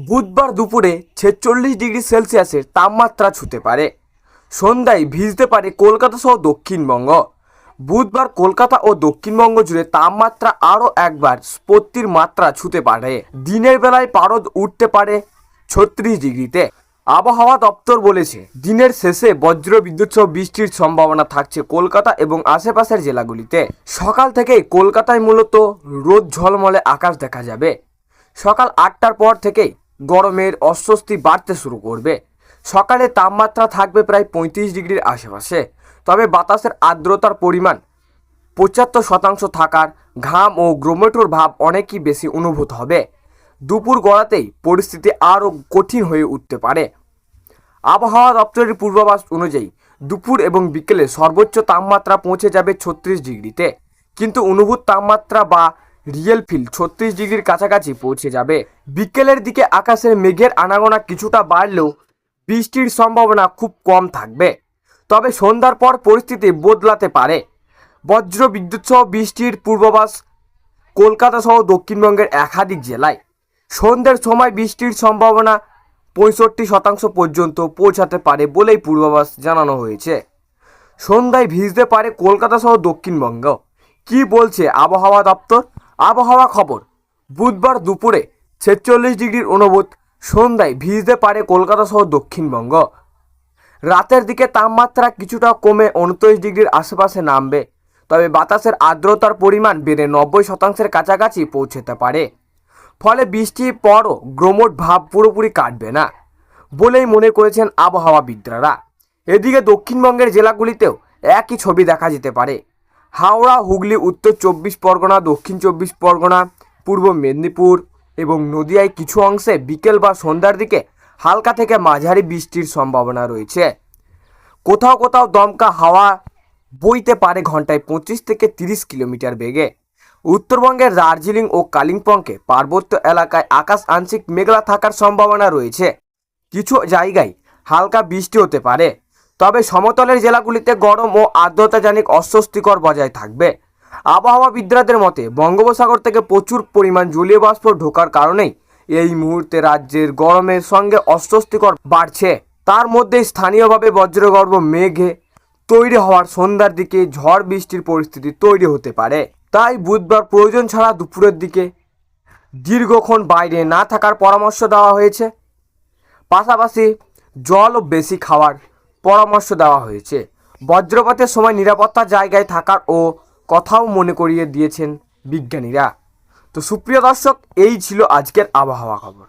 বুধবার দুপুরে 46 ডিগ্রি সেলসিয়াসের তাপমাত্রা ছুঁতে পারে। সন্ধ্যায় ভিজতে পারে কলকাতা সহ দক্ষিণবঙ্গ। বুধবার কলকাতা ও দক্ষিণবঙ্গ জুড়ে তাপমাত্রা আরও একবার স্ফূর্তির মাত্রা ছুঁতে পারে। দিনের বেলায় পারদ উঠতে পারে 36 ডিগ্রিতে। আবহাওয়া দপ্তর বলেছে, দিনের শেষে বজ্র বিদ্যুৎ সহ বৃষ্টির সম্ভাবনা থাকছে কলকাতা এবং আশেপাশের জেলাগুলিতে। সকাল থেকেই কলকাতায় মূলত রোদ ঝলমলে আকাশ দেখা যাবে। সকাল 8টার পর থেকেই গরমের অস্বস্তি বাড়তে শুরু করবে। সকালে তাপমাত্রা থাকবে প্রায় 35 ডিগ্রির আশেপাশে, তবে বাতাসের আর্দ্রতার পরিমাণ 75% থাকার ঘাম ও গ্রোমেটোর ভাব অনেকই বেশি অনুভূত হবে। দুপুর গড়াতেই পরিস্থিতি আরও কঠিন হয়ে উঠতে পারে। আবহাওয়া দপ্তরের পূর্বাভাস অনুযায়ী দুপুর এবং বিকেলে সর্বোচ্চ তাপমাত্রা পৌঁছে যাবে 36 ডিগ্রিতে, কিন্তু অনুভূত তাপমাত্রা বা রিয়েল ফিল 36 ডিগ্রির কাছাকাছি পৌঁছে যাবে। বিকেলের দিকে আকাশের মেঘের আনাগোনা কিছুটা বাড়লেও বৃষ্টির সম্ভাবনা খুব কম থাকবে। তবে সন্ধ্যার পর পরিস্থিতি বদলাতে পারে। বজ্র বিদ্যুৎ সহ বৃষ্টির পূর্বাভাস কলকাতা সহ দক্ষিণবঙ্গের একাধিক জেলায়। সন্ধ্যের সময় বৃষ্টির সম্ভাবনা 65% পর্যন্ত পৌঁছাতে পারে বলেই পূর্বাভাস জানানো হয়েছে। সন্ধ্যায় ভিজতে পারে কলকাতা সহ দক্ষিণবঙ্গ। কি বলছে আবহাওয়া দপ্তর? আবহাওয়া খবর, বুধবার দুপুরে 46 ডিগ্রির অনুভূত। সন্ধ্যায় ভিজতে পারে কলকাতা সহ দক্ষিণবঙ্গ। রাতের দিকে তাপমাত্রা কিছুটা কমে 29 ডিগ্রির আশেপাশে নামবে, তবে বাতাসের আর্দ্রতার পরিমাণ বেড়ে 90%-এর কাছাকাছি পৌঁছতে পারে। ফলে বৃষ্টির পরও গ্রোমোট ভাব পুরোপুরি কাটবে না বলেই মনে করেছেন আবহাওয়াবিদরা। এদিকে দক্ষিণবঙ্গের জেলাগুলিতেও একই ছবি দেখা যেতে পারে। হাওড়া, হুগলি, উত্তর 24 পরগনা, দক্ষিণ 24 পরগনা, পূর্ব মেদিনীপুর এবং নদিয়ায় কিছু অংশে বিকেল বা সন্ধ্যার দিকে হালকা থেকে মাঝারি বৃষ্টির সম্ভাবনা রয়েছে। কোথাও কোথাও দমকা হাওয়া বইতে পারে ঘন্টায় 25 থেকে 30 কিলোমিটার বেগে। উত্তরবঙ্গের দার্জিলিং ও কালিম্পংকে পার্বত্য এলাকায় আকাশ আংশিক মেঘলা থাকার সম্ভাবনা রয়েছে। কিছু জায়গায় হালকা বৃষ্টি হতে পারে, তবে সমতলের জেলাগুলিতে গরম ও আর্দ্রতাজনিত অস্বস্তিকর বজায় থাকবে। আবহাওয়াবিদদের মতে, বঙ্গোপসাগর থেকে প্রচুর পরিমাণ জলীয় বাষ্প ঢোকার কারণেই এই মুহূর্তে রাজ্যের গরমের সঙ্গে অস্বস্তিকর বাড়ছে। তার মধ্যে স্থানীয়ভাবে বজ্রগর্ভ মেঘে তৈরি হওয়ার সন্ধ্যার দিকে ঝড় বৃষ্টির পরিস্থিতি তৈরি হতে পারে। তাই বুধবার প্রয়োজন ছাড়া দুপুরের দিকে দীর্ঘক্ষণ বাইরে না থাকার পরামর্শ দেওয়া হয়েছে। পাশাপাশি জলও বেশি খাওয়ার পরামর্শ দেওয়া হয়েছে। বজ্রপাতের সময় নিরাপত্তার জায়গায় থাকার ও কথাও মনে করিয়ে দিয়েছেন বিজ্ঞানীরা। তো সুপ্রিয় দর্শক, এই ছিল আজকের আবহাওয়া খবর।